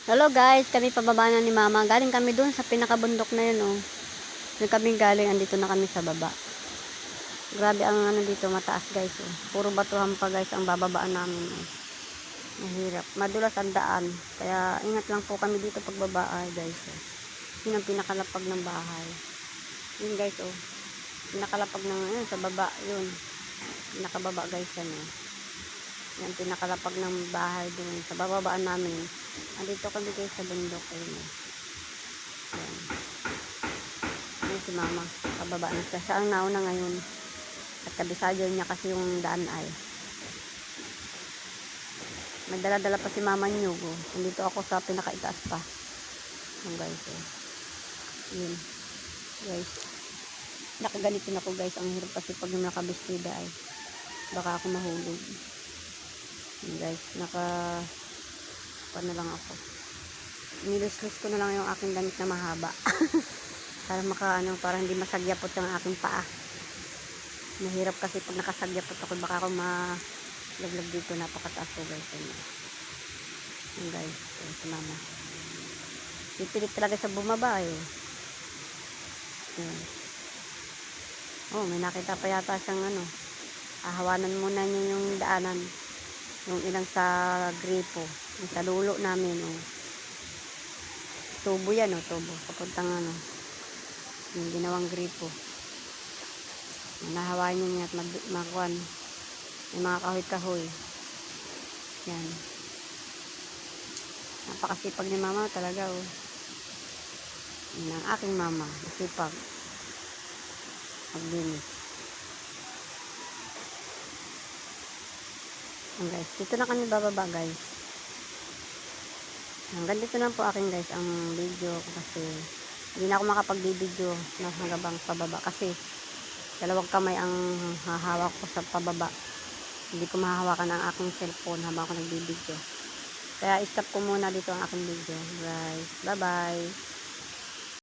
Hello guys, kami pababa na ni mama. Galing kami dun sa pinakabundok na yun, oh. Doon kami galing, andito na kami sa baba. Grabe ang ano dito, mataas guys, oh. Puro batuhan pa guys ang bababaan namin, oh. Mahirap. Madulas ang daan. Kaya ingat lang po kami dito pagbaba, guys, oh. Yun ang pinakalapag ng bahay. Yun guys, oh. Pinakalapag ng, yun, sa baba, yun. Pinakababa guys, yan, oh. Yan, pinakalapag ng bahay dun. Sa bababaan namin. Andito kami guys sa bundok. Ayun. Yan. Ayun si mama. Pababa na siya. Siya ang nauna ngayon. At kabisado niya kasi yung daan ay. May dala-dala pa si mama niyo. Andito ako sa pinakaitaas pa. Yan guys. Yun. Guys. Nakaganitin ako guys. Ang hirap kasi pag nakabistida ay. Baka ako mahulog. Yan guys. Paano lang ako. Nilis-lis ko na lang yung aking damit na mahaba. Para hindi masagyapot yung aking paa. Mahirap kasi pag nakasagyapot ako, baka ako malaglag dito, napakataas ko guys. Yan guys, si mama. Pipilit talaga sa bumaba eh. Yan. Oh, may nakita pa yata siyang ahawanan muna niya yung daanan. Yung ilang sa gripo. Yung sa lulo namin, oh. Tubo yan, oh, tubo. Papuntang yung ginawang gripo. Nahawain niya at magkuhan. May mga kahoy-kahoy. Yan. Napakasipag ni mama talaga, oh. Yan ang aking mama. Masipag. Maglinis. Yan guys. Dito na kami bababa guys. Hanggang dito na po aking guys ang video ko kasi hindi na ako makapag-video na hanggang pababa kasi dalawang kamay ang hahawak ko sa pababa. Hindi ko mahahawakan ang aking cellphone habang ako nagbibideo. Kaya stop ko muna dito ang aking video. Guys, bye bye.